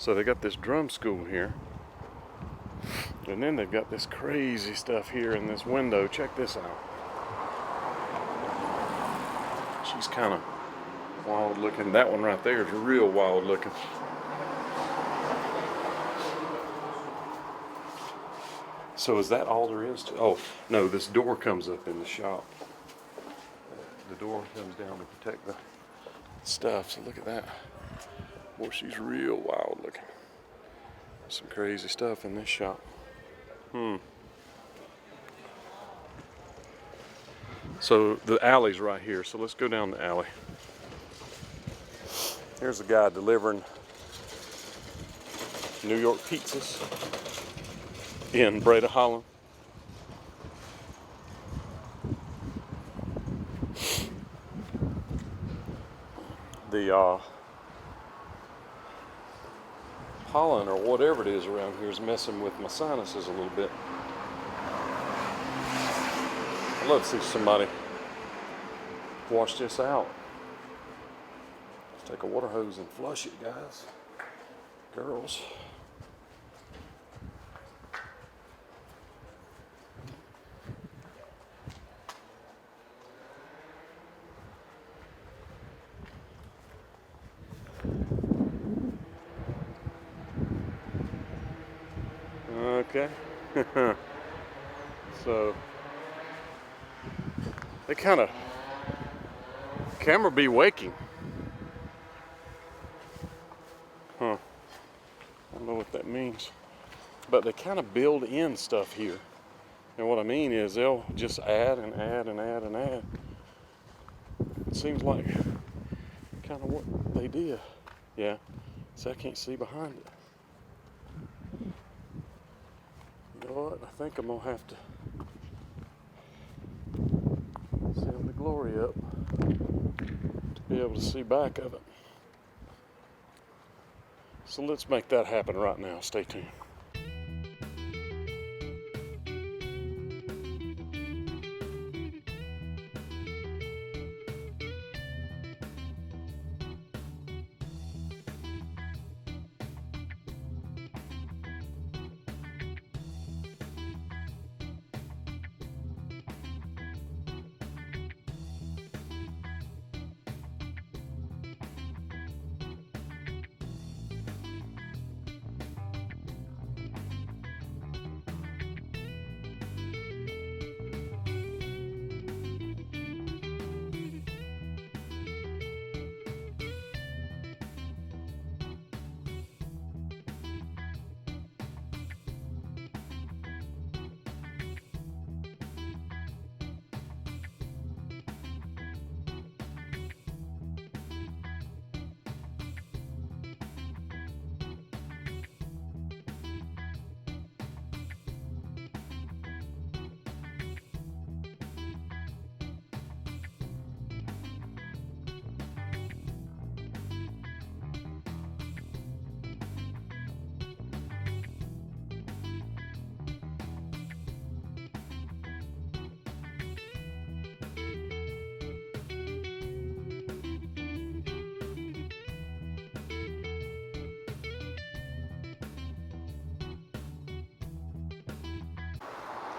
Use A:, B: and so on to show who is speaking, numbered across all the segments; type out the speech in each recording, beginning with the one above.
A: So they got this drum school here. And then they've got this crazy stuff here in this window. Check this out. She's kind of wild looking. That one right there is real wild looking. So is that all there is to? Oh, no, this door comes up in the shop. The door comes down to protect the stuff. So look at that. Boy, she's real wild looking. Some crazy stuff in this shop. So the alley's right here. So let's go down the alley. Here's a guy delivering New York pizzas in Breda, Holland. The pollen or whatever it is around here is messing with my sinuses a little bit. I'd love to see somebody wash this out. Let's take a water hose and flush it, guys. Girls. Okay. So they kind of camera be waking. I don't know what that means, but they kind of build in stuff here. And what I mean is they'll just add and add and add and add. It seems like kind of what they did. Yeah, so I can't see behind it. You know what? I think I'm gonna have to send the glory up to be able to see back of it. So let's make that happen right now. Stay tuned.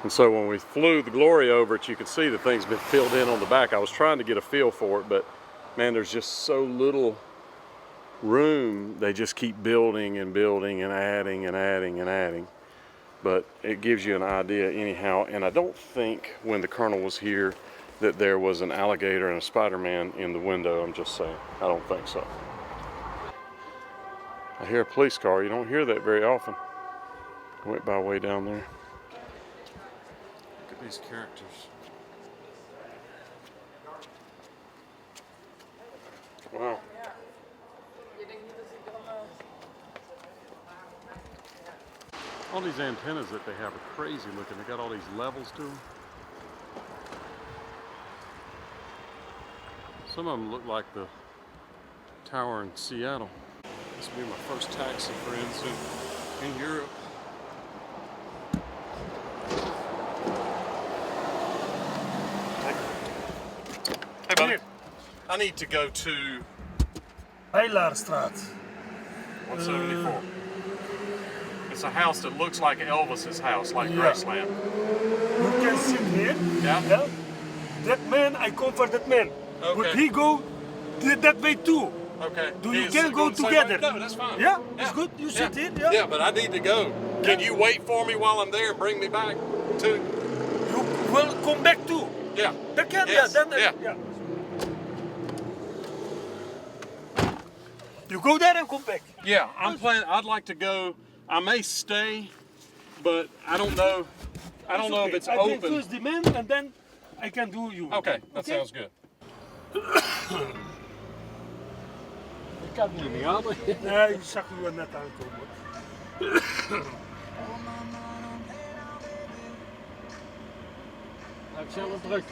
A: And so when we flew the glory over it, you could see the thing's been filled in on the back. I was trying to get a feel for it, but man, there's just so little room. They just keep building and building and adding and adding and adding. But it gives you an idea anyhow. And I don't think when the Colonel was here that there was an alligator and a Spider-Man in the window. I'm just saying, I don't think so. I hear a police car. You don't hear that very often. I went by way down there. Look at these characters. Wow. All these antennas that they have are crazy looking. They got all these levels to them. Some of them look like the tower in Seattle. This will be my first taxi, friends, in Europe. Hey, buddy. I need to go to
B: Eilarstraat.
A: 174. It's a house that looks like Elvis's house, like Graceland.
B: You can sit here.
A: Yeah.
B: That man, I come for that man.
A: Okay.
B: But he go that way too.
A: Okay.
B: You can go together.
A: No, that's fine.
B: Yeah, it's good. You sit here. Yeah.
A: Yeah, but I need to go. Can you wait for me while I'm there and bring me back too?
B: You will come back too.
A: Yeah.
B: Back again?
A: Yes.
B: Yeah. Then,
A: Yeah.
B: You go there and come back.
A: Yeah, I'm planning. I'd like to go. I may stay, but I don't know. I don't know if it's
B: I
A: open.
B: bring first the man and then I can do you.
A: Okay, that sounds good.
C: Ik kan het niet aan.
B: Nee, ik zag u net aankomen.
C: Heb je zelf druk?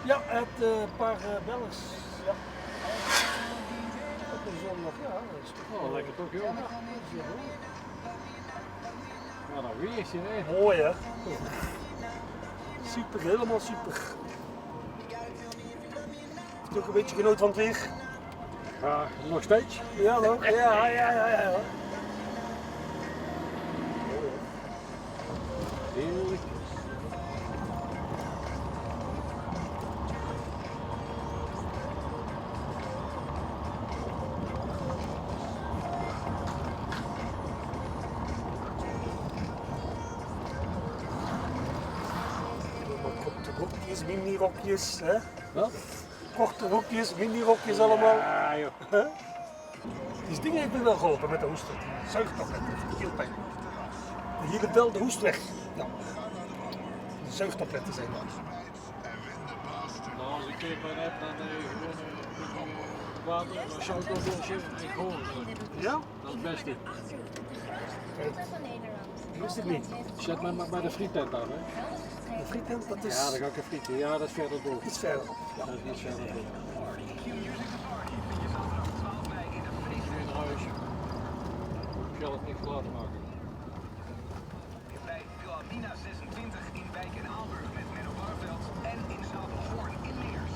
B: Ja, het een paar bellers. Ja. Op een zondag, ja. Dat is toch
C: Oh, lekker toch, joh. Ja, dat weertje, hè.
B: mooi, hè? Super, helemaal super. Heb je ook een beetje genoten van het weer?
C: Ja, nog steeds.
B: Ja, nog? Ja.
C: Heerlijk.
B: Korte rokjes, mini-rokjes, hè?
C: Wat?
B: Korte rokjes, mini-rokjes allemaal.
C: Ja, joh.
B: Hè? Die dingen heeft me wel geholpen met de hoest. Die zuigt toch lekker, de keelpijn. Hier hebt wel de hoest weg. Ja. De zuigtabletten zijn dat.
C: Nou, als ik keelpijn heb, dan gewoon water, dan zou ik ook wel zitten en gewoon.
B: Ja?
C: Dat is het beste.
B: Wist ik niet.
C: Zet mij maar bij de frietent aan, hè.
B: De frietent, dat is
C: Ja, dan ga ik even frieten. Ja, dat is verder door.
B: iets verder.
C: Ja, dat is iets verder door. Weer naar huis. Ik zal het niet laten maken.
D: Bij Wilhelmina 26 in Wijk en Aalburg met Menno Barveld en in Stapelhoorn in Leers.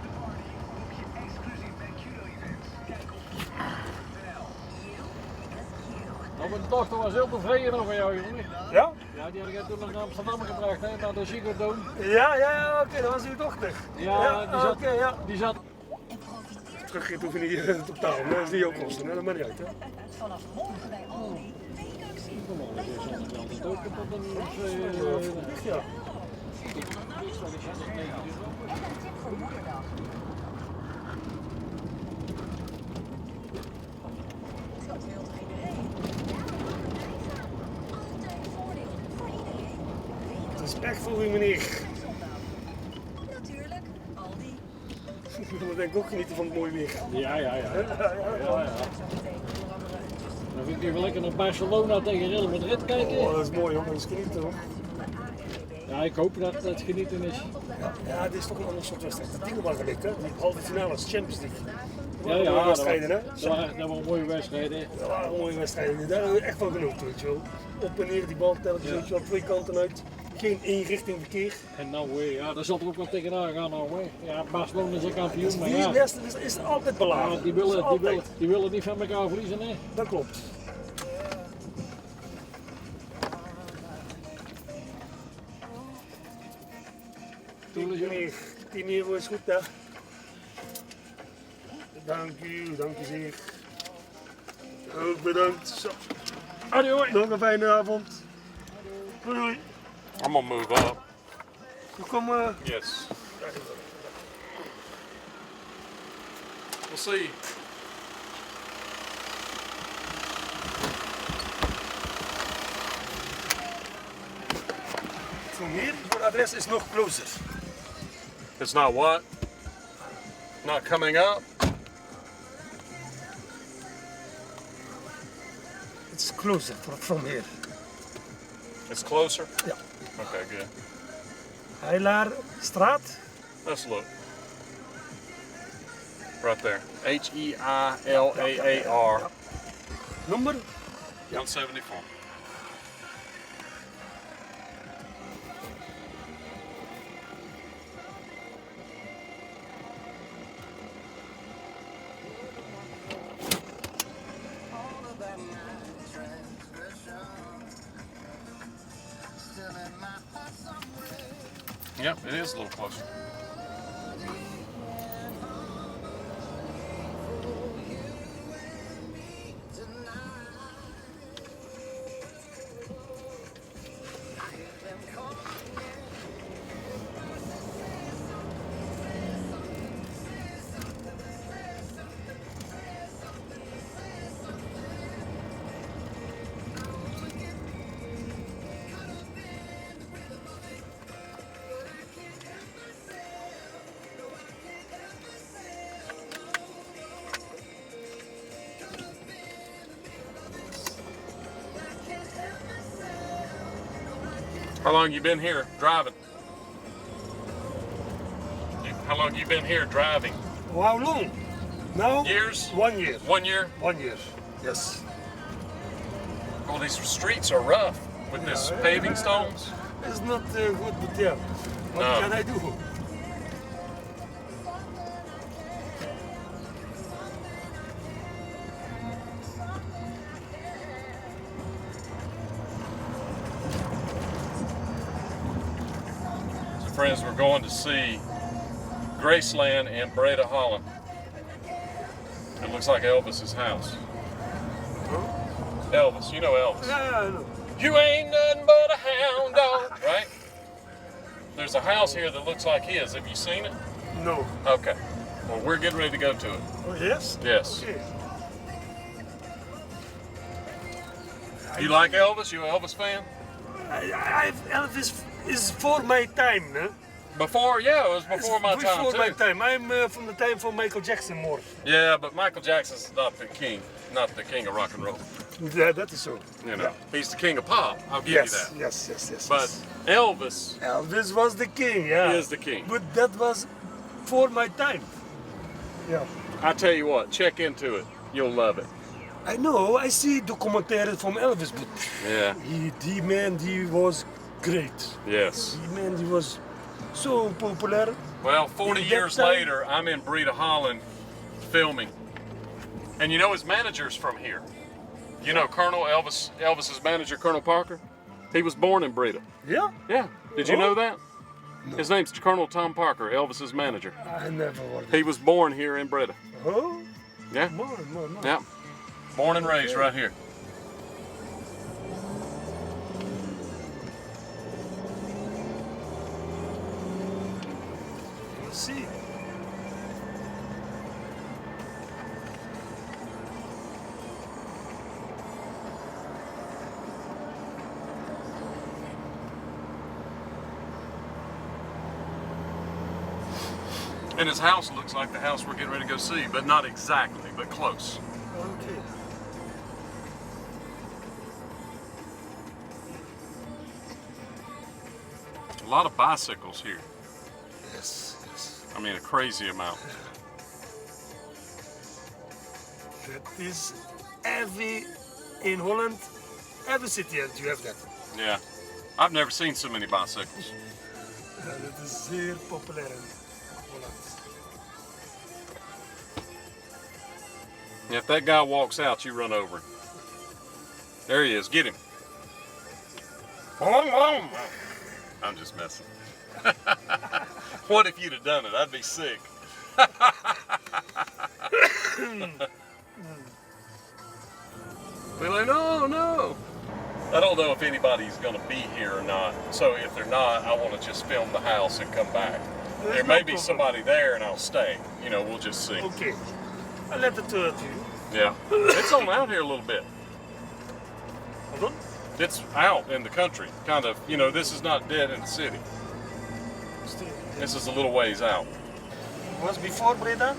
D: De party boek je exclusief bij Kudo Events. Kijk op kudo.nl.
C: Nou, mijn dochter was heel tevreden over jou, jongen.
B: Ja?
C: Ja, die had ik toen naar Amsterdam gebracht, hè, naar de Ziggo Dome.
B: Ja, oké, dat was uw dochter.
C: Ja, die zat,
B: oké, ja.
C: die zat.
B: Teruggiet hoef je niet totaal, dat is niet jouw kosten, hè? Dat maakt niet uit, hè?
E: Vanaf morgen bij Aldi.
C: Normaal is het altijd ook tot een
B: Verplicht, ja.
E: Voor moederdag. Dat wil toch iedereen? Altijd voordeel voor iedereen.
B: Respect voor u, meneer.
E: Natuurlijk, Aldi.
B: Ik wil denk ik ook genieten van het mooie weer.
C: Ja. Dan vind ik even lekker naar Barcelona tegen Real Madrid kijken.
B: Oh, dat is mooi, hoor. Dat is genieten, hoor.
C: Ja, ik hoop dat het genieten is.
B: Ja, dit is toch een ander soort wedstrijd. Dat dingen waren gelijk, hè? Die halve finales, Champions League.
C: Ja,
B: Mooie wedstrijden, hè?
C: dat waren mooie wedstrijden.
B: Dat waren mooie wedstrijden. Daar hebben we echt van genoten, weet je wel. Op en neer die bal telkens, weet je wel, twee kanten uit. Geen eenrichting verkeer.
C: En nou, ja, daar zal er ook wel tegenaan gaan nou, hè. Ja, Barcelona is een kampioen, maar
B: Die
C: ja.
B: wedstrijd is altijd belangrijk.
C: Ja, die willen niet van elkaar verliezen, hè.
B: Dat klopt. Meneer, 10 euro is goed, hè? Dank u zeer. Ook bedankt. Zo. Adieu, nog een fijne avond. Doei.
A: I'm gonna move up.
B: Kom,
A: Yes. We'll see.
B: From here, your address is nog closer.
A: It's not what? Not coming up?
B: It's closer from here.
A: It's closer?
B: Ja.
A: Okay, good.
B: Heilaarstraat.
A: Let's look. Right there. Heilaar.
B: Nummer
A: 174. Yep, it is a little closer. How long you been here driving? How long you been here driving?
B: How long? Now?
A: Years?
B: 1 year.
A: 1 year?
B: 1 year. Yes.
A: Oh, these streets are rough with this paving stones.
B: It's not good, but yeah. What
A: No.
B: can I do?
A: So friends, we're going to see Graceland in Breda, Holland. It looks like Elvis's house. Elvis, you know Elvis.
B: Yeah, I know.
A: You ain't nothing but a hound dog, right? There's a house here that looks like his. Have you seen it?
B: No.
A: Okay. Well, we're getting ready to go to it.
B: Oh, yes?
A: Yes.
B: Okay.
A: You like Elvis? You an Elvis fan?
B: Elvis is for my time, huh?
A: Before, yeah, it was before my time
B: Before
A: too.
B: my time. I'm from the time for Michael Jackson more.
A: Yeah, but Michael Jackson's not the king of rock and roll.
B: Yeah, that is so.
A: You know,
B: Yeah.
A: he's the king of pop. I'll give
B: Yes,
A: you that.
B: yes.
A: But Elvis
B: Elvis was the king, yeah.
A: is the king.
B: But that was for my time. Yeah.
A: I tell you what, check into it. You'll love it.
B: I know, I see documentaries from Elvis, but
A: Yeah.
B: he was great.
A: Yes.
B: He was so popular.
A: Well, 40
B: In that
A: years
B: time-
A: later, I'm in Breda, Holland, filming. And you know his manager's from here. You know Elvis's manager, Colonel Parker? He was born in Breda.
B: Yeah?
A: Yeah. Did you
B: Oh.
A: know that? His name's Colonel Tom Parker, Elvis's manager.
B: I never was.
A: He was born here in Breda.
B: Oh,
A: Yeah.
B: more.
A: Yeah. Born and raised right here.
B: Let's see.
A: And his house looks like the house we're getting ready to go see, but not exactly, but close.
B: Okay.
A: A lot of bicycles here.
B: Yes.
A: I mean, a crazy amount.
B: That is every in Holland, every city you have that.
A: Yeah. I've never seen so many bicycles.
B: Dat is zeer populair in Holland.
A: If that guy walks out, you run over him. There he is. Get him. I'm just messing. What if you'd have done it? I'd be sick. Be like, no. I don't know if anybody's going to be here or not. So if they're not, I want to just film the house and come back.
B: There's
A: There
B: no
A: may be
B: problem.
A: somebody there and I'll stay. You know, we'll just see.
B: Okay. I'll let it to you.
A: Yeah. It's on out here a little bit.
B: Hold on.
A: It's out in the country, kind of. You know, this is not dead in the city.
B: Still.
A: This is a little ways out.
B: Was before Breda?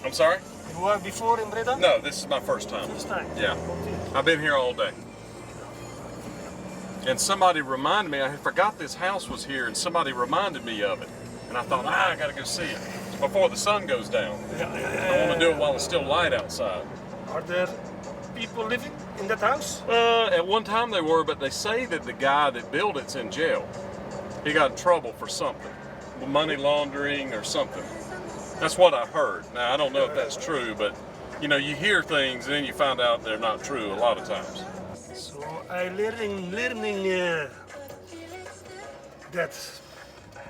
A: I'm sorry?
B: You were before in Breda?
A: No, this is my first time.
B: First time?
A: Yeah.
B: Okay.
A: I've been here all day. And somebody reminded me, I forgot this house was here, and somebody reminded me of it. And I thought, I gotta go see it before the sun goes down. I want to do it while it's still light outside.
B: Are there people living in that house?
A: At one time they were, but they say that the guy that built it's in jail. He got in trouble for something, money laundering or something. That's what I heard. Now, I don't know if that's true, but you know, you hear things and then you find out they're not true a lot of times.
B: So I learning that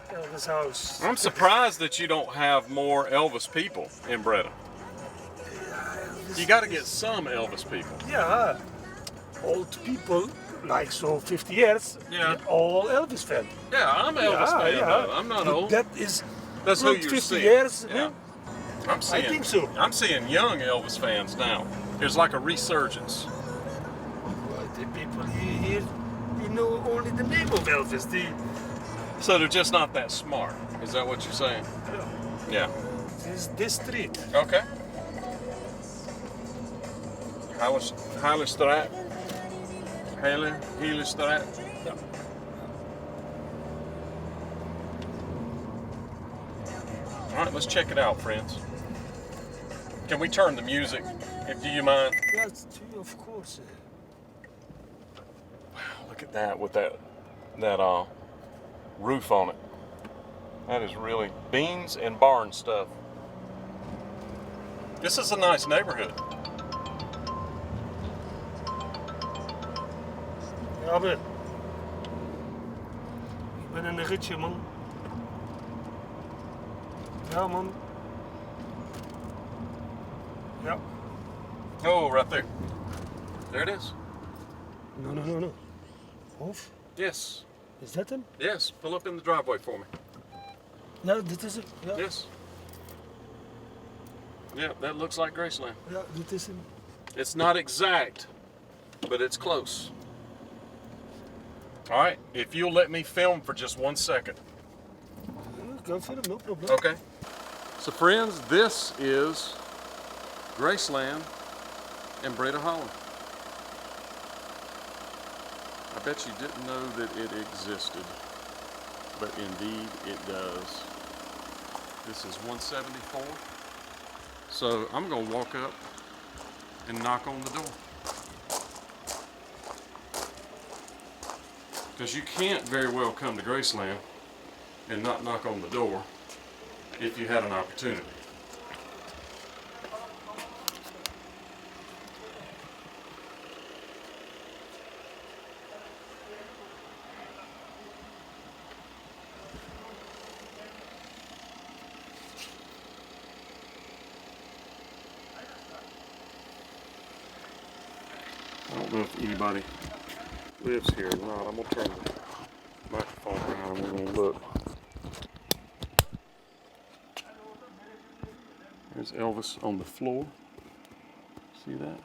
B: Elvis house.
A: I'm surprised that you don't have more Elvis people in Breda. You got to get some Elvis people.
B: Yeah, old people, like so 50 years,
A: Yeah.
B: they're all Elvis fan.
A: Yeah, I'm an Elvis fan. Though. I'm not
B: But
A: old.
B: that is
A: That's who
B: good
A: you're
B: 50
A: seeing.
B: years.
A: Yeah. I'm seeing.
B: think so.
A: I'm seeing young Elvis fans now. There's like a resurgence.
B: Well, the people here, they know only the name of Elvis.
A: So they're just not that smart. Is that what you're saying? Yeah.
B: This street.
A: Okay. Heilige Straat. Heilige Straat.
B: Ja.
A: All right, let's check it out, friends. Can we turn the music? Do you mind?
B: Yes, of course.
A: Look at that with that roof on it. That is really beans and barn stuff. This is a nice neighborhood.
B: Ja, maar. Ik ben in een ritje, man. Ja, man. Ja.
A: Oh, right there. There it is.
B: No. Of?
A: Yes.
B: Is dat hem?
A: Yes. Pull up in the driveway for me.
B: Ja, dit is hem. Ja,
A: Yes. Yeah, that looks like Graceland.
B: ja dit is hem.
A: It's not exact, but it's close. All right, if you'll let me film for just 1 second.
B: Go for it, no problem.
A: Okay. So friends, this is Graceland in Breda, Holland. I bet you didn't know that it existed, but indeed it does. This is 174. So I'm gonna walk up and knock on the door. Because you can't very well come to Graceland and not knock on the door if you had an opportunity. I don't know if anybody lives here or not. I'm gonna turn the microphone around and we're gonna look. There's Elvis on the floor. See that?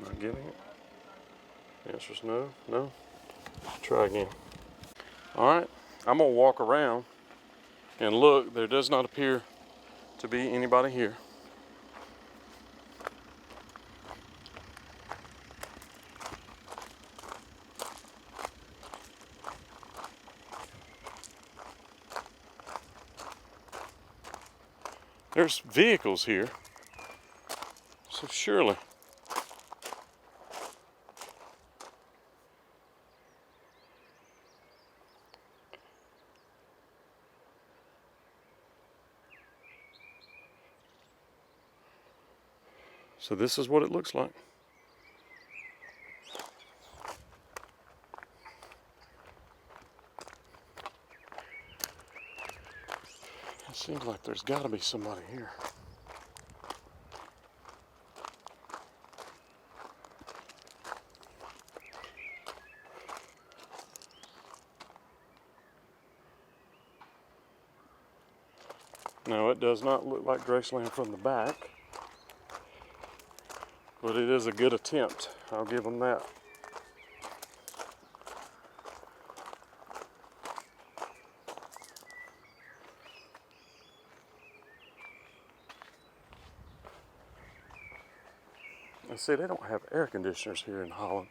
A: Not getting it? The answer's no. No? Try again. Alright, I'm gonna walk around and look. There does not appear to be anybody here. There's vehicles here, so surely. So this is what it looks like. It seems like there's got to be somebody here. No, it does not look like Graceland from the back. But it is a good attempt. I'll give them that. And see, they don't have air conditioners here in Holland.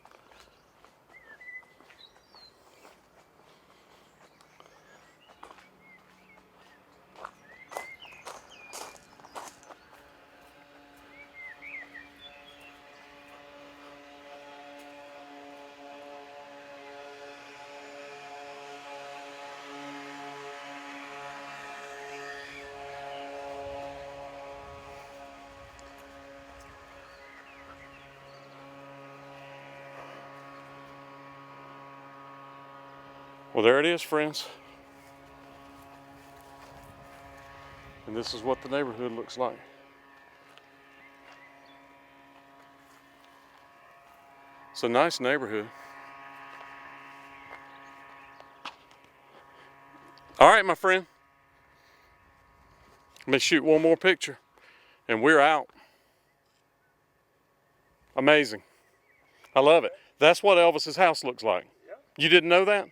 A: Well, there it is, friends. And this is what the neighborhood looks like. It's a nice neighborhood. All right, my friend. Let me shoot one more picture and we're out. Amazing. I love it. That's what Elvis's house looks like. You didn't know that?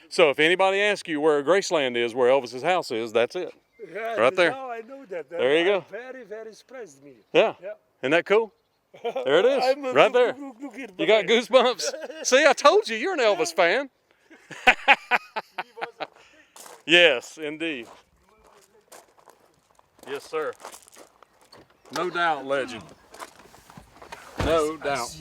A: So if anybody asks you where Graceland is, where Elvis's house is, that's it.
B: Yeah,
A: Right there.
B: Now I know that.
A: There you go.
B: Very, very surprised me.
A: Yeah.
B: Yeah.
A: Isn't that cool? There it is,
B: I'm,
A: right there.
B: Look here,
A: You got goosebumps. See, I told you, you're an Elvis fan. Yes, indeed. Yes, sir. No doubt, legend. No doubt.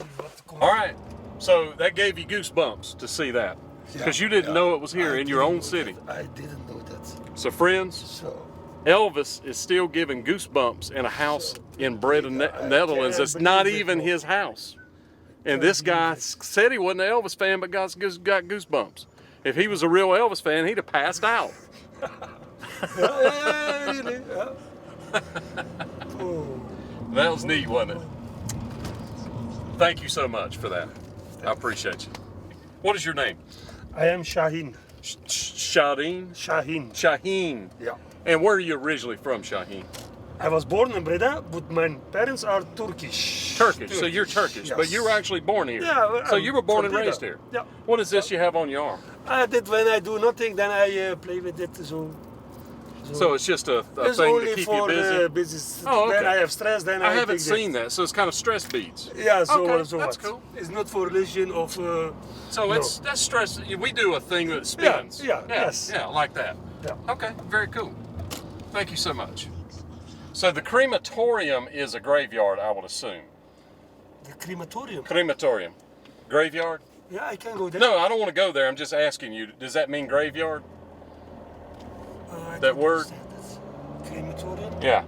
A: All right, so that gave you goosebumps to see that. Because you didn't know it was here in your own city.
B: I didn't know that.
A: So friends,
B: So,
A: Elvis is still giving goosebumps in a house in Breda, Netherlands. It's not even his house. And this guy said he wasn't an Elvis fan, but got goosebumps. If he was a real Elvis fan, he'd have passed out.
B: yeah, really. Oh.
A: That was neat, wasn't it? Thank you so much for that. I appreciate you. What is your name?
B: I am Shaheen.
A: Shaheen?
B: Shaheen.
A: Shaheen.
B: Yeah.
A: And where are you originally from, Shaheen?
B: I was born in Breda, but my parents are Turkish.
A: Turkish. So you're Turkish, but you were actually born here.
B: Yeah.
A: So
B: I'm
A: you were born
B: from
A: and
B: Breda.
A: raised here.
B: Yeah.
A: What is this you have on your arm?
B: That when I do nothing, then I play with it.
A: So it's just a
B: it's
A: thing
B: only
A: to keep
B: for
A: you busy?
B: business.
A: Oh, okay.
B: When I have stress, then
A: I haven't
B: take
A: seen that, so it's kind of stress beads.
B: Yeah, so
A: Okay,
B: so
A: that's
B: what?
A: cool.
B: It's not for religion of.
A: So that's stress. We do a thing that spins.
B: Yes.
A: Yeah, like that.
B: Yeah.
A: Okay, very cool. Thank you so much. So the crematorium is a graveyard, I would assume.
B: The crematorium.
A: Crematorium. Graveyard?
B: Yeah, I can go there.
A: No, I don't want to go there. I'm just asking you. Does that mean graveyard?
B: I
A: that
B: don't
A: word?
B: understand that. Crematorium.
A: Yeah.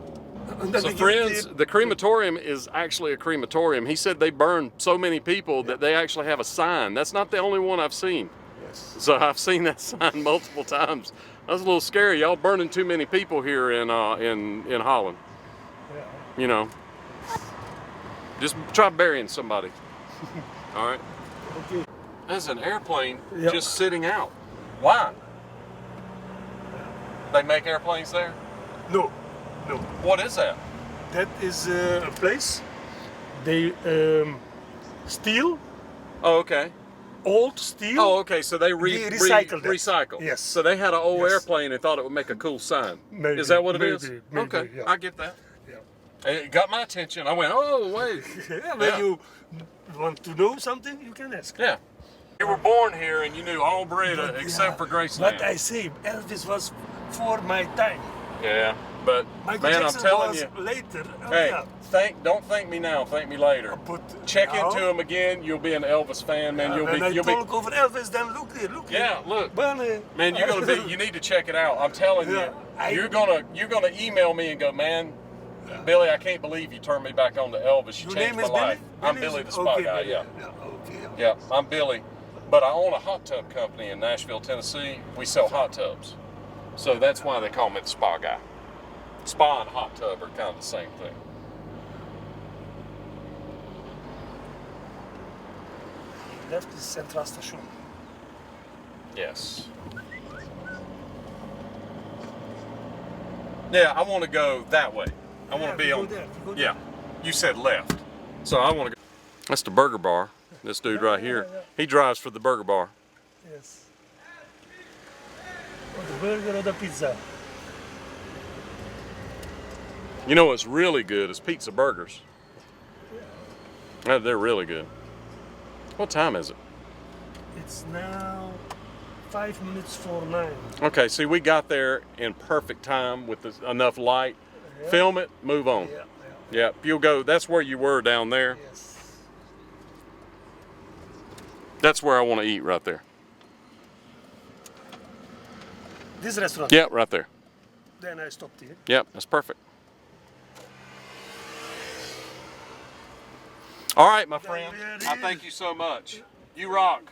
B: And then
A: So
B: they give
A: friends,
B: it
A: the crematorium is actually a crematorium. He said they burned so many people that they actually have a sign. That's not the only one I've seen.
B: Yes.
A: So I've seen that sign multiple times. That's a little scary. Y'all burning too many people here in Holland.
B: Yeah.
A: You know. Just try burying somebody. All right.
B: Okay.
A: There's an airplane
B: Yeah.
A: just sitting out. Why? They make airplanes there?
B: No, no.
A: What is that?
B: That is a place. They steal
A: Oh, okay.
B: old steel.
A: Oh, okay. So they
B: They recycle that.
A: recycle.
B: Yes.
A: So they had an old
B: Yes.
A: airplane and thought it would make a cool sign.
B: Maybe,
A: Is that what it is?
B: maybe,
A: Okay,
B: yeah.
A: I get that.
B: Yeah.
A: It got my attention. I went, oh wait.
B: Yeah, when
A: Yeah.
B: you want to know something, you can ask.
A: Yeah. You were born here and you knew all Breda except for Graceland.
B: But I say, Elvis was for my time.
A: Yeah, but
B: Michael
A: man,
B: Jackson
A: I'm telling
B: was
A: you.
B: later.
A: Hey,
B: Yeah.
A: don't thank me now. Thank me later.
B: But
A: Check
B: now,
A: into him again. You'll be an Elvis fan, man.
B: when I
A: You'll be.
B: talk over Elvis, then look here, look here.
A: Yeah, look.
B: Well,
A: Man, you're gonna be. You need to check it out. I'm telling
B: Yeah,
A: you. You're gonna email me and go, man. Billy, I can't believe you turned me back on to Elvis. You
B: Your
A: changed
B: name
A: my
B: is Billy?
A: life. I'm
B: Billy
A: Billy
B: is-
A: the Spa
B: okay,
A: Guy.
B: Billy.
A: Yeah.
B: Okay.
A: Yeah, I'm Billy, but I own a hot tub company in Nashville, Tennessee. We sell hot tubs, so that's why they call me the Spa Guy. Spa and hot tub are kind of the same thing.
B: Left is Central Station.
A: Yes. Yeah, I want to go that way. I want to be
B: we go
A: on.
B: there, we go
A: Yeah, you said left, so I want to go. That's the burger bar. This dude right here, he drives for the burger bar.
B: Yes. Or the burger or the pizza.
A: You know what's really good is pizza burgers. They're really good. What time is it?
B: It's now 5 minutes for 9.
A: Okay, see, we got there in perfect time with enough light.
B: Yeah.
A: Film it, move on.
B: Yeah.
A: Yeah, you'll go. That's where you were down there.
B: Yes.
A: That's where I want to eat right there.
B: This restaurant.
A: Yep, right there.
B: Then I stopped here.
A: Yep, that's perfect. All right, my friend.
B: There it
A: I
B: is.
A: thank you so much. You rock.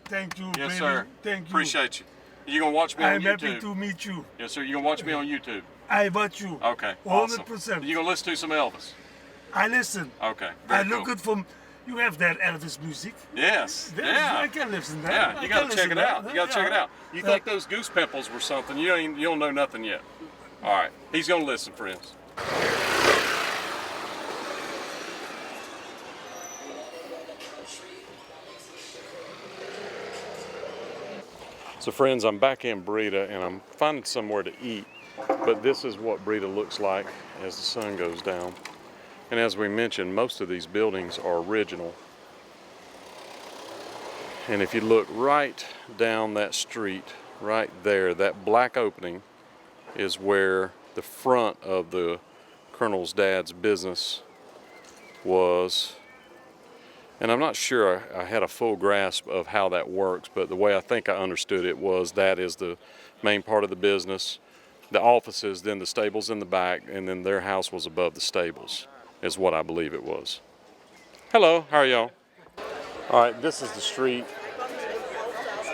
B: Thank you.
A: Yes,
B: baby.
A: sir.
B: Thank you.
A: Appreciate you. You gonna watch me on
B: I'm
A: YouTube?
B: happy to meet you.
A: Yes, sir. You gonna watch me on YouTube?
B: I watch you.
A: Okay. Awesome.
B: 100%.
A: You gonna listen to some Elvis?
B: I listen.
A: Okay.
B: I
A: Very
B: look
A: cool.
B: good from. You have that Elvis music.
A: Yes.
B: Yes,
A: Yeah.
B: I can listen to that.
A: Yeah,
B: I
A: you
B: can
A: gotta check
B: listen
A: it
B: to
A: out.
B: that.
A: You gotta check it
B: Yeah.
A: out. You think those goose pimples were something? You don't know nothing yet. All right, he's gonna listen, friends. So, friends, I'm back in Breda and I'm finding somewhere to eat. But this is what Breda looks like as the sun goes down. And as we mentioned, most of these buildings are original. And if you look right down that street, right there, that black opening is where the front of the Colonel's dad's business was. And I'm not sure I had a full grasp of how that works, but the way I think I understood it was that is the main part of the business, the offices, then the stables in the back, and then their house was above the stables, is what I believe it was. Hello, how are y'all? All right, this is the street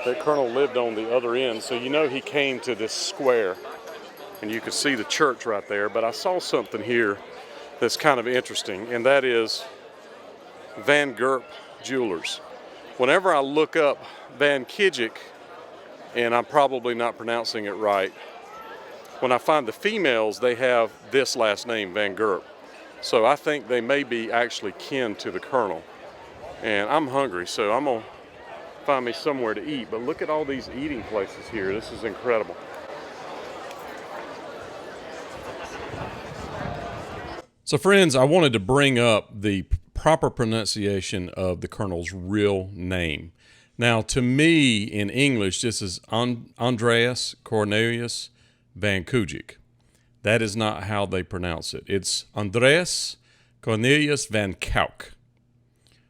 A: that Colonel lived on the other end, so you know he came to this square, and you can see the church right there, but I saw something here that's kind of interesting, and that is Van Gerp Jewelers. Whenever I look up Van Kijik, and I'm probably not pronouncing it right, when I find the females, they have this last name, Van Gerp. So I think they may be actually kin to the Colonel. And I'm hungry, so I'm gonna find me somewhere to eat. But look at all these eating places here. This is incredible. So friends, I wanted to bring up the proper pronunciation of the Colonel's real name. Now, to me, in English, this is Andreas Cornelius Van Kijik. That is not how they pronounce it. It's Andreas Cornelius Van Kijck.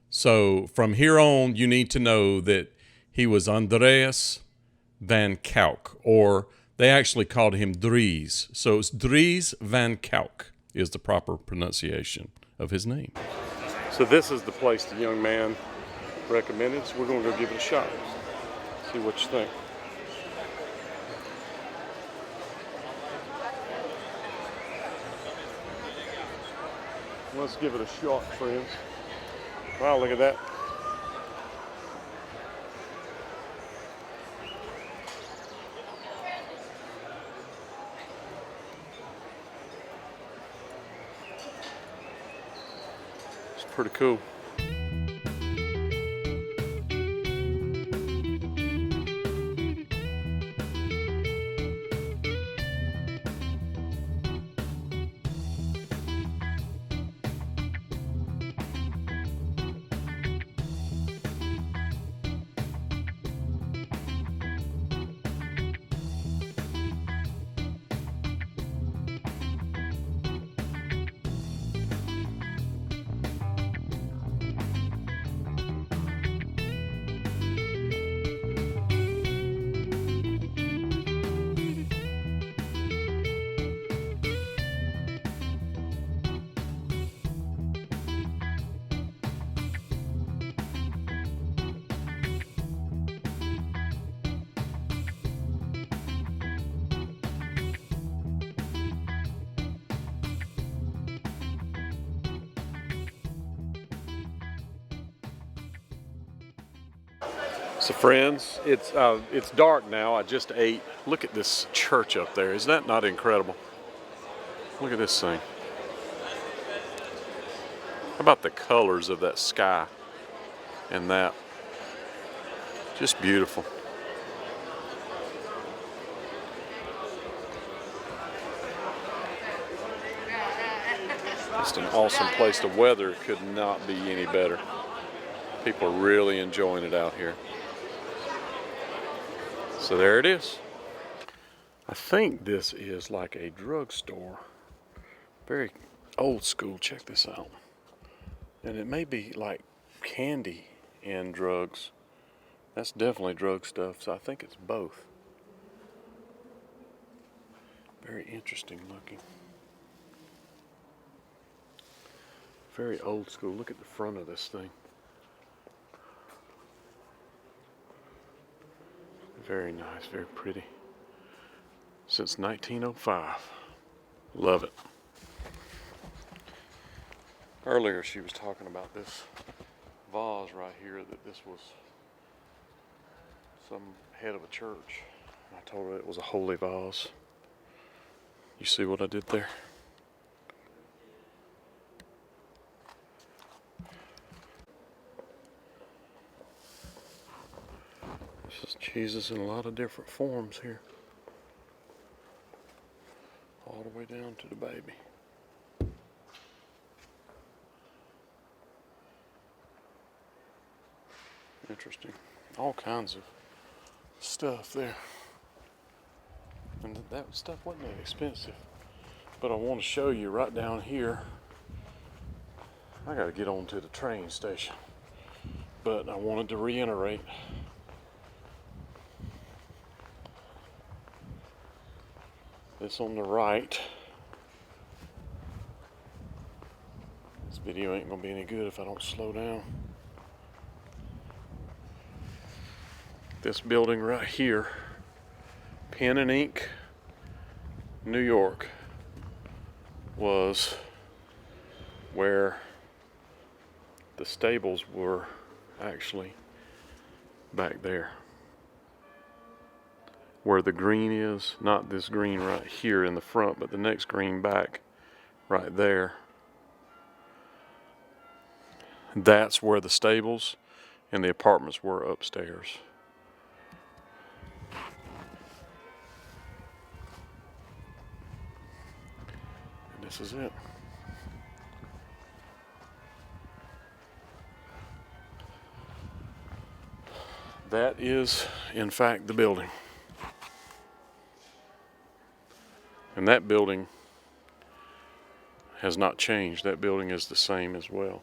A: So from here on, you need to know that he was Andreas Van Kijck, or they actually called him Dries. So it's Dries Van Kijck is the proper pronunciation of his name. So this is the place the young man recommended, so we're going to go give it a shot. See what you think. Let's give it a shot, friends. Wow, look at that. It's pretty cool. So friends, it's dark now. I just ate. Look at this church up there. Is that not incredible? Look at this thing. How about the colors of that sky and that? Just beautiful. Just an awesome place. The weather could not be any better. People are really enjoying it out here. So there it is. I think this is like a drugstore. Very old school. Check this out. And it may be like candy and drugs. That's definitely drug stuff, so I think it's both. Very interesting looking. Very old school. Look at the front of this thing. Very nice, very pretty. Since 1905. Love it. Earlier she was talking about this vase right here, that this was some head of a church. I told her it was a holy vase. You see what I did there? This is Jesus in a lot of different forms here. All the way down to the baby. Interesting. All kinds of stuff there. And that stuff wasn't that expensive. But I want to show you right down here. I got to get on to the train station. But I wanted to reiterate this on the right. This video ain't gonna be any good if I don't slow down. This building right here, Pen and Ink, New York, was where the stables were actually back there. Where the green is, not this green right here in the front, but the next green back right there. That's where the stables and the apartments were upstairs. And this is it. That is, in fact, the building. And that building has not changed. That building is the same as well.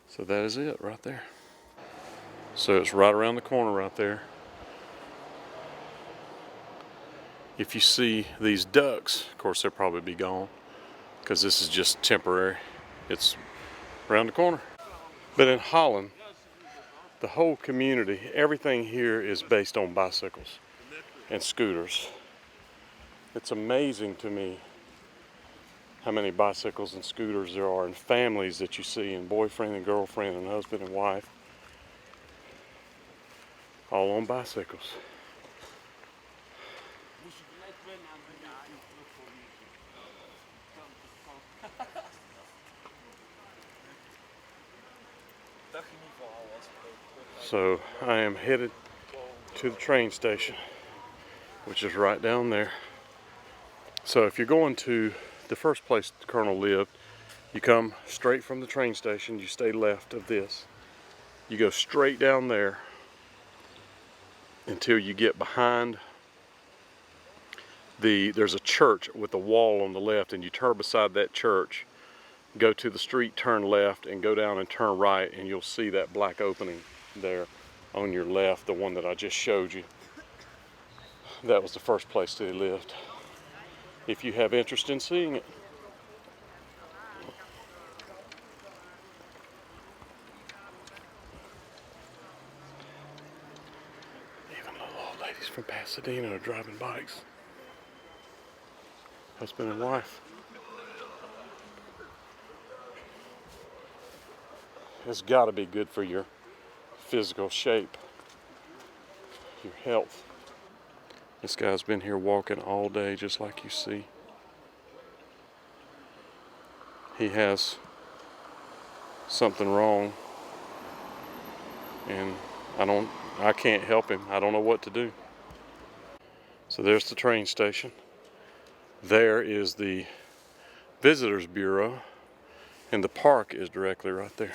A: So that is it right there. So it's right around the corner right there. If you see these ducks, of course they'll probably be gone because this is just temporary. It's around the corner. But in Holland, the whole community, everything here is based on bicycles and scooters. It's amazing to me how many bicycles and scooters there are, and families that you see, and boyfriend and girlfriend and husband and wife, all on bicycles. So I am headed to the train station, which is right down there. So if you're going to the first place the Colonel lived, you come straight from the train station, you stay left of this. You go straight down there until you get behind there's a church with a wall on the left, and you turn beside that church, go to the street, turn left, and go down and turn right, and you'll see that black opening there on your left, the one that I just showed you. That was the first place they lived. If you have interest in seeing it. Even little old ladies from Pasadena are driving bikes. Husband and wife. It's got to be good for your physical shape, your health. This guy's been here walking all day, just like you see. He has something wrong, and I can't help him. I don't know what to do. So there's the train station. There is the Visitors Bureau, and the park is directly right there.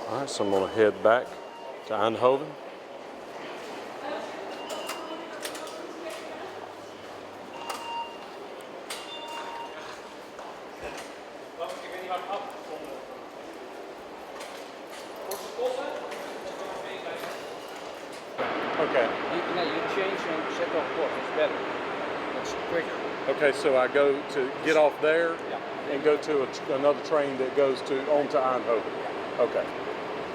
A: All right, so I'm going to head back to Eindhoven. Okay.
F: You change and set off course, it's better.
C: quicker.
A: Okay, so I go to get off there
C: Yeah.
A: and go to another train that goes on to Eindhoven. Okay.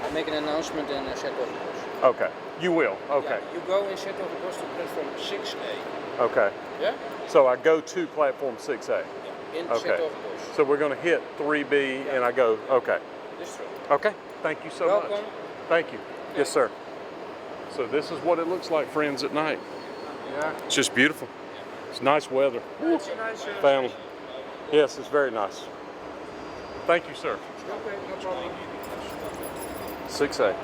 C: I make an announcement in Zetogenbos.
A: Okay. You will. Okay.
C: Yeah, you go in Zetogenbos to platform 6A.
A: Okay.
C: Yeah?
A: So I go to platform 6A.
C: Yeah. In
A: Okay.
C: Zetogenbos.
A: So we're going to hit 3B and I go, okay.
C: This is true.
A: Okay. Thank you so much.
C: Welcome.
A: Thank you. Yes, sir. So this is what it looks like, friends, at night.
C: Yeah.
A: It's just beautiful. It's nice weather.
C: It's a nice
A: Family. Yes, it's very nice. Thank you, sir.
C: Okay, no problem.
A: 6A.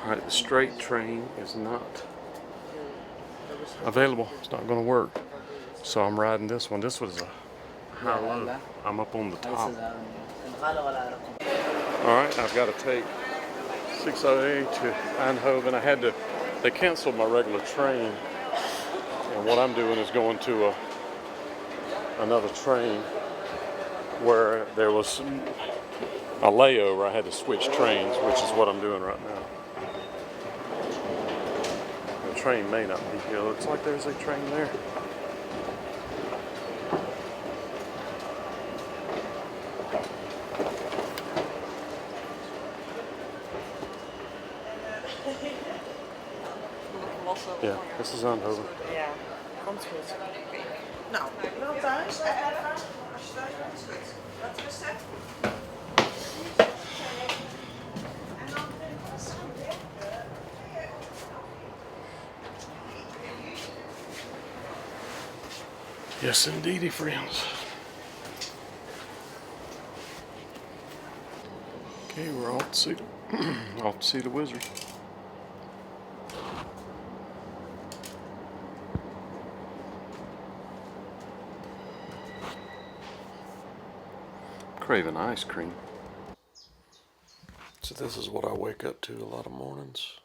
A: All right, the straight train is not available. It's not going to work. So I'm riding this one. This was a high-low. I'm up on the top. All right, I've got to take 608 to Eindhoven. They canceled my regular train. And what I'm doing is going to another train where there was a layover. I had to switch trains, which is what I'm doing right now. The train may not be here. Looks like there's a train there. Ja, this is Eindhoven.
F: Ja, komt goed. Nou, wel thuis. Even, als je thuis bent, is goed. Wat rusten. En dan
A: Yes, indeedy, friends. Okay, we're off to see off to see the wizard. Craving ice cream. So this is what I wake up to a lot of mornings.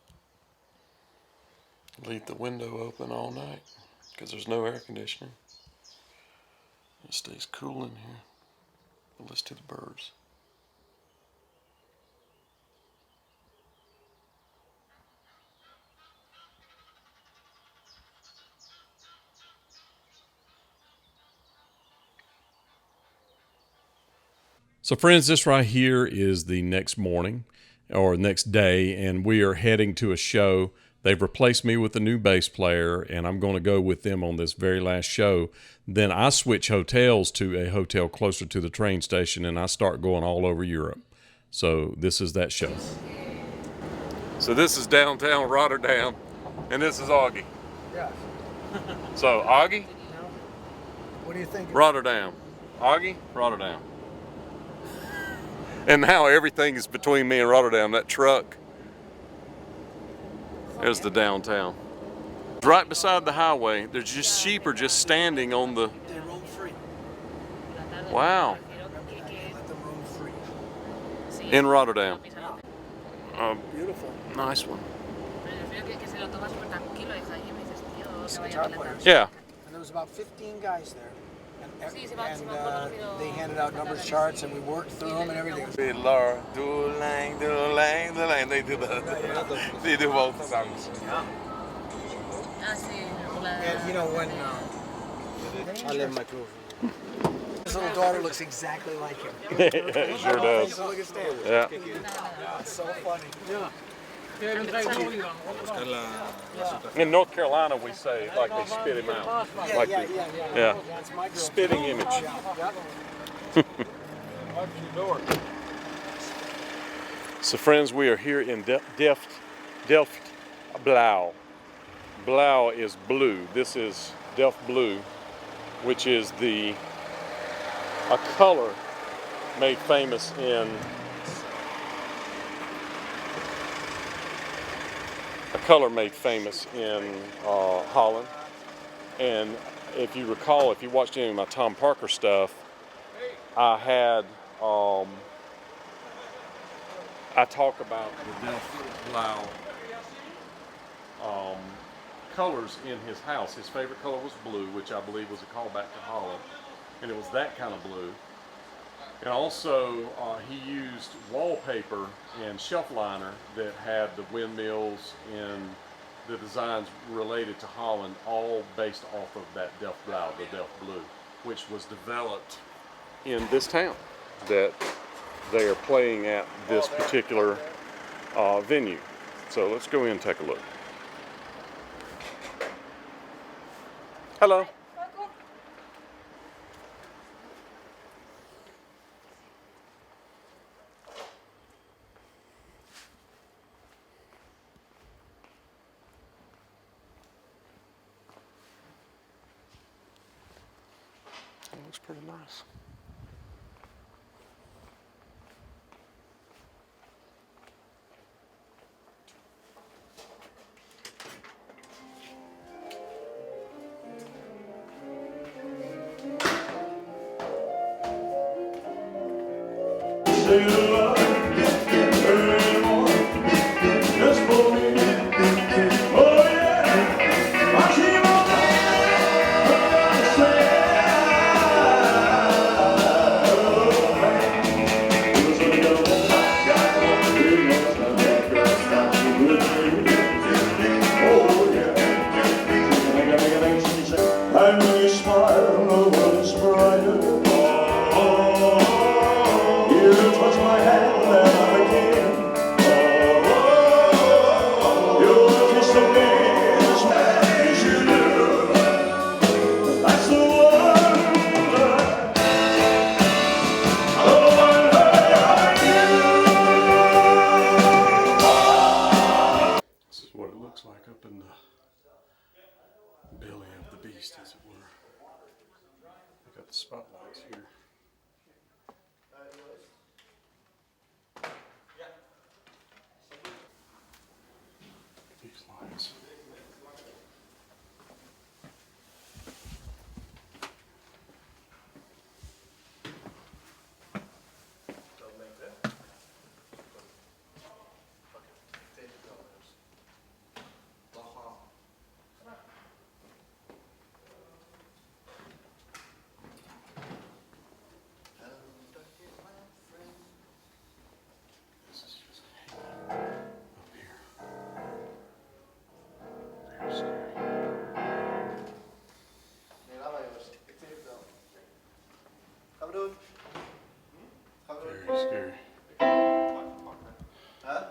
A: Leave the window open all night because there's no air conditioning. It stays cool in here. But listen to the birds. So friends, this right here is the next morning or next day, and we are heading to a show. They've replaced me with a new bass player, and I'm going to go with them on this very last show. Then I switch hotels to a hotel closer to the train station, and I start going all over Europe. So this is that show. So this is downtown Rotterdam, and this is Augie.
B: Yes.
A: So Augie,
B: What do you think?
A: Rotterdam. Augie, Rotterdam. And now everything is between me and Rotterdam. That truck. There's the downtown. Right beside the highway. There's just sheep are just standing on the.
B: They roam free.
A: Wow.
B: Let them roam free.
A: In Rotterdam.
B: Beautiful.
A: Nice one.
B: Guitar players.
A: Yeah.
B: And there was about 15 guys there. And they handed out numbers charts and we worked through them and everything.
G: Laura, doelang, doelang, doelang. They do they do both songs.
B: And you know when his little daughter looks exactly like him.
A: It sure does.
B: Look at Stan.
A: Yeah.
B: It's so funny. Yeah.
A: In North Carolina, we say like they spit him out. Like yeah.
B: That's my girl.
A: Spitting image. So friends, we are here in Delft Blauw. Blauw is blue. This is Delft Blue, which is a color made famous in Holland. And if you recall, if you watched any of my Tom Parker stuff, I had I talk about the Delft Blauw colors in his house. His favorite color was blue, which I believe was a callback to Holland, and it was that kind of blue. And also, he used wallpaper and shelf liner that had the windmills and the designs related to Holland, all based off of that Delft Blauw, the Delft Blue, which was developed in this town that they are playing at this particular venue. So let's go in and take a look. Hello. That looks pretty nice.
H: And when you smile, no one's brighter. You touch my hand and I'm a king. Your kiss of me is as you do. That's the wonder. The wonder of you.
A: This is what it looks like up in the belly of the beast, as it were. I got the spotlights here. These lights. This is just hanging up here. Very scary.
I: Nee, laat maar jongens. Ik tegen het wel. Gaan we doen. Gaan we doen.
A: Very scary.
I: Huh?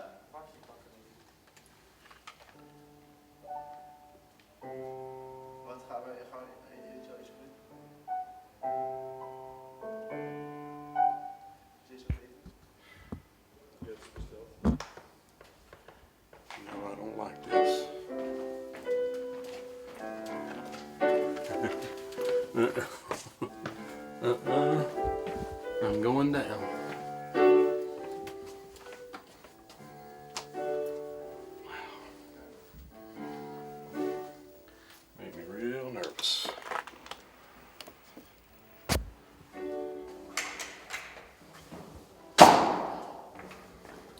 I: Wat gaan we iets doen? Is dit zo even? Dit is besteld.
A: No, I don't like this. I'm going down. Wow. Made me real nervous.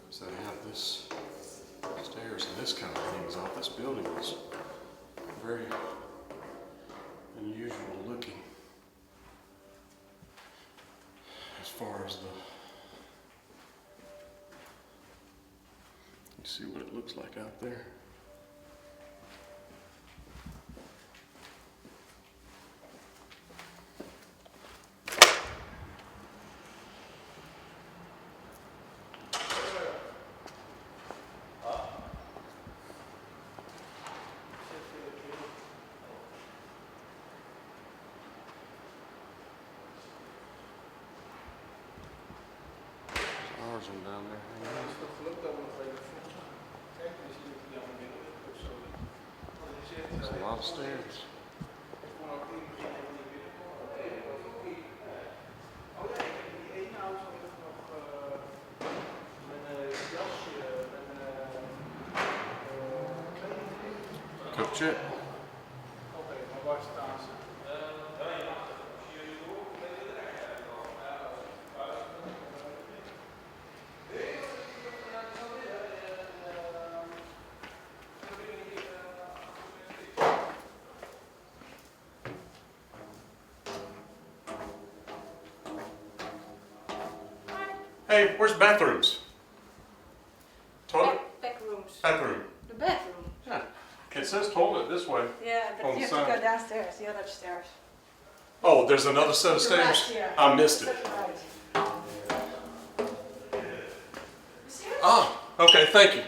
A: So they have this stairs and this kind of things off. This building is very unusual looking as far as the, you see what it looks like out there. Ours are down there. There's a lot of stairs. Cook chip. Hey, where's bathrooms? Toilet?
F: Back rooms.
A: Bathroom.
F: The bathroom.
A: Yeah. It says toilet this way.
F: Yeah, but
A: On
F: you
A: the
F: have to
A: side.
F: go downstairs, the other stairs.
A: Oh, there's another set of
F: To the right,
A: stairs?
F: yeah.
A: I missed it.
F: To the right.
A: Ah, okay, thank you.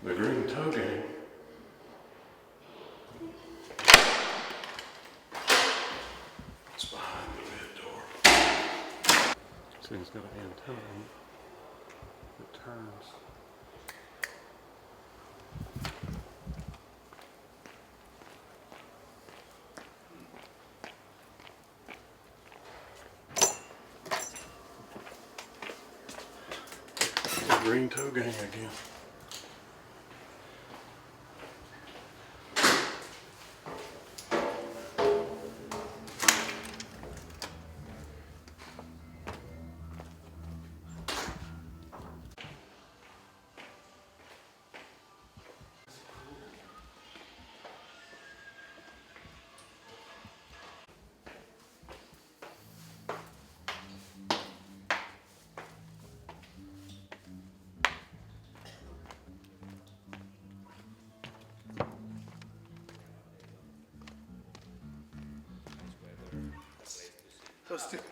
A: The green toe gang. It's behind the red door. See, he's got an antenna on it that turns. The green toe gang again.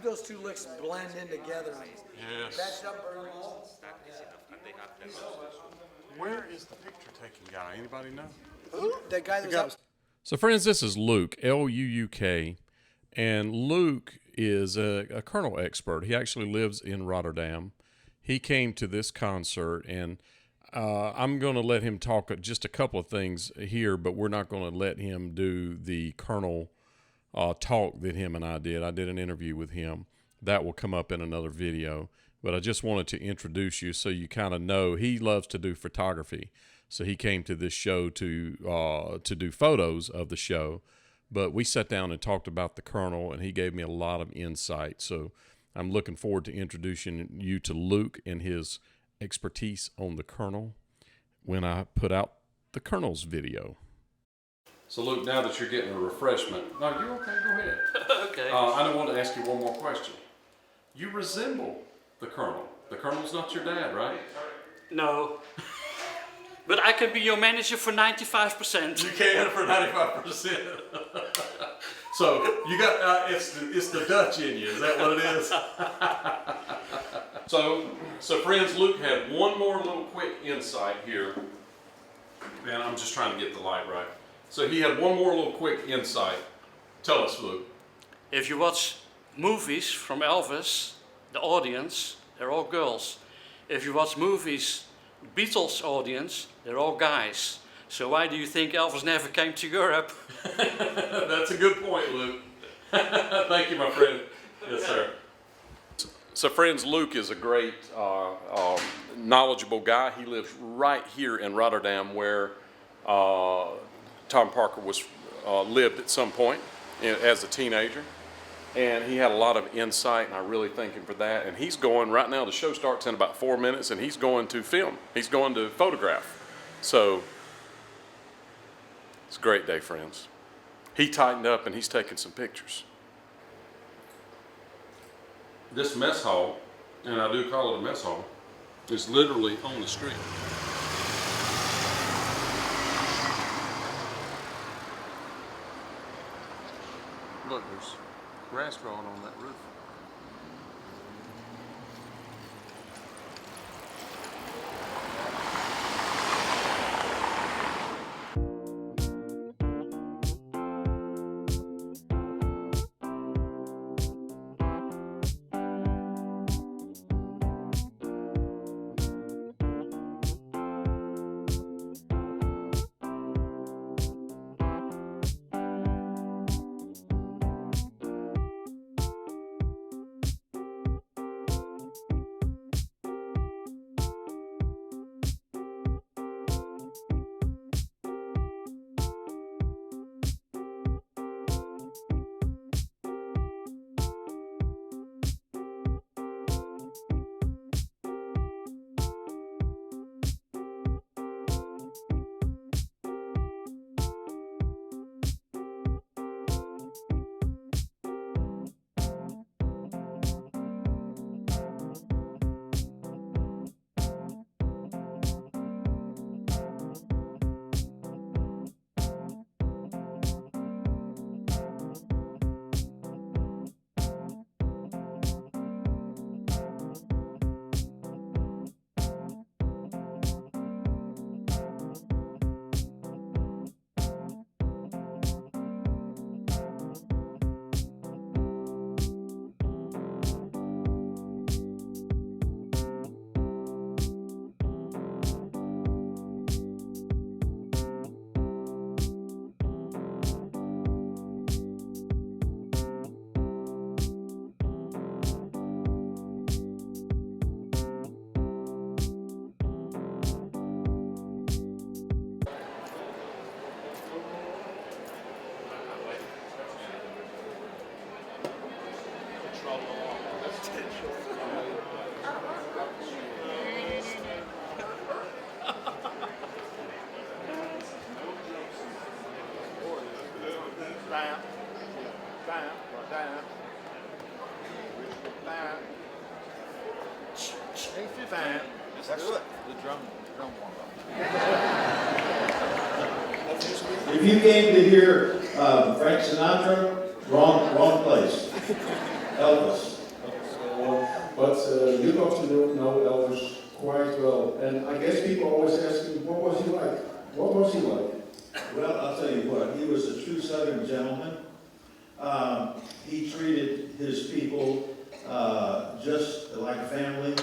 I: Those two licks blend in together.
A: Yes.
I: Matched up very well.
A: Where is the picture taking guy? Anybody know?
I: Who? That guy that was up.
A: So, friends, this is Luke, Luuk, and Luke is a kernel expert. He actually lives in Rotterdam. He came to this concert, and I'm going to let him talk just a couple of things here, but we're not going to let him do the kernel talk that him and I did. I did an interview with him. That will come up in another video. But I just wanted to introduce you so you kind of know he loves to do photography. So he came to this show to do photos of the show. But we sat down and talked about the kernel, and he gave me a lot of insight. So I'm looking forward to introducing you to Luke and his expertise on the kernel when I put out the kernel's video. So Luke, now that you're getting a refreshment, no, you're okay, go ahead.
J: Okay.
A: I don't want to ask you one more question. You resemble the Colonel. The Colonel's not your dad, right?
J: No. But I can be your manager for 95%.
A: You can for 95%. So you got it's the Dutch in you. Is that what it is? So friends, Luke had one more little quick insight here. Man, I'm just trying to get the light right. So he had one more little quick insight. Tell us, Luke.
J: If you watch movies from Elvis, the audience, they're all girls. If you watch movies, Beatles audience, they're all guys. So why do you think Elvis never came to Europe?
A: That's a good point, Luke. Thank you, my friend. Yes, sir. So friends, Luke is a great, knowledgeable guy. He lives right here in Rotterdam where Tom Parker lived at some point as a teenager. And he had a lot of insight, and I really thank him for that. And he's going, right now the show starts in about 4 minutes, and he's going to film. He's going to photograph. So it's a great day, friends. He tightened up, and he's taking some pictures. This mess hall, and I do call it a mess hall, is literally on the street. Look, there's grass growing on that roof.
I: Let's do it.
C: The drum warm up.
K: If you came to hear Frank Sinatra, wrong place. Elvis.
L: But you got to know Elvis quite well, and I guess people always ask him, what was he like? What was he like?
K: Well, I'll tell you what, he was a true Southern gentleman. He treated his people just like family,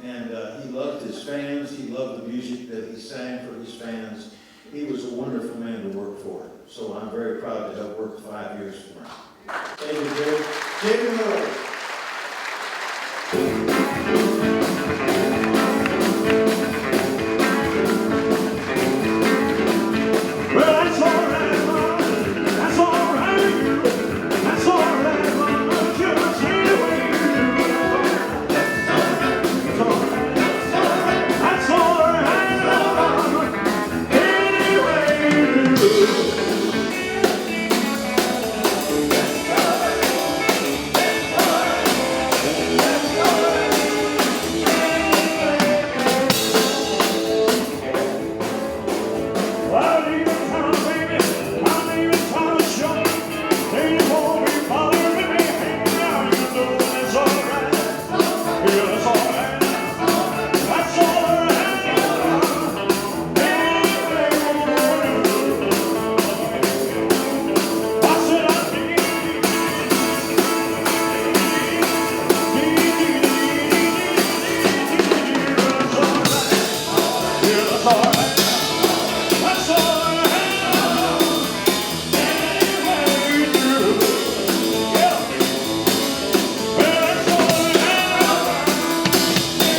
K: and he loved his fans. He loved the music that he sang for his fans. He was a wonderful man to work for. So I'm very proud to have worked 5 years for him. Thank you, Jay. Jamie Miller.
H: Well, that's all right, Mama. That's all right. That's all right, Mama. Just say the way you do. That's all right. That's all right, Mama. Any way you do. I'll leave it town, baby. I'll leave it town, sure. They won't be bothering me. Hang around, you know that's all right. Yeah, that's all right. That's all right. Anything you wanna do. I said I need. That's all right. Yeah, that's all right. That's all right. Any way you do. Yeah. Well, that's all right.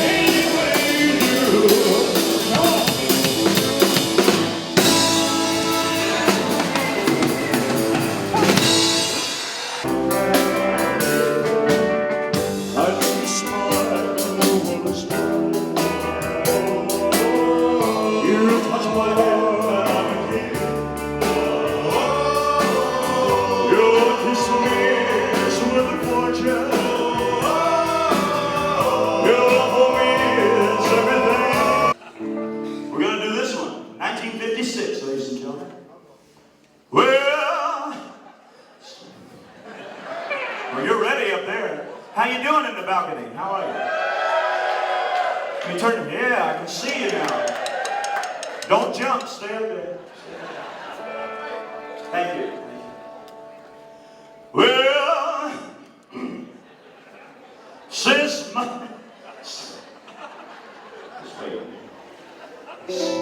H: Any way you do. Come on. I need a smile, oh, a smile. You touch my hand and I'm a king. Your kiss me is worth a fortune. Your love for me is everything. We're gonna do this one, 1956, ladies and gentlemen. Well, you're ready up there. How you doing in the balcony? How are you? You turn, yeah, I can see you now. Don't jump, stay up there. Thank you. Well, since my...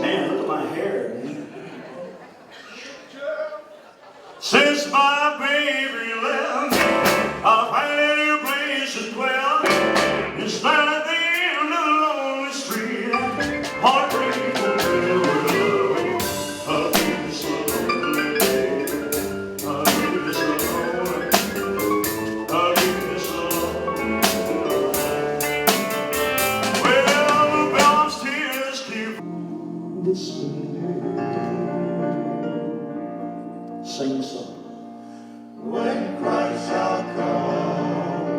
H: Man, look at my hair, man. Since my baby left, I find a new place to dwell. Instead of the end of the lonely street, heartbreak will never away. I'll be this lonely. I'll be this lonely. I'll be this lonely. Well, the bells tears keep sing a song. When Christ shall come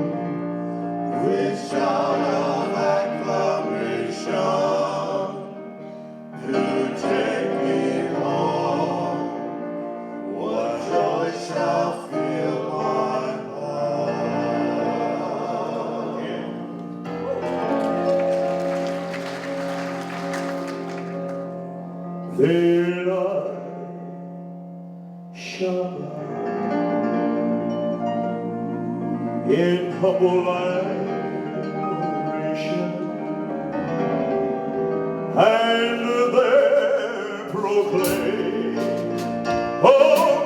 H: with shout of acclamation to take me home, what joy shall fill my heart. Then I shall abide in humble adoration, and there proclaim, oh,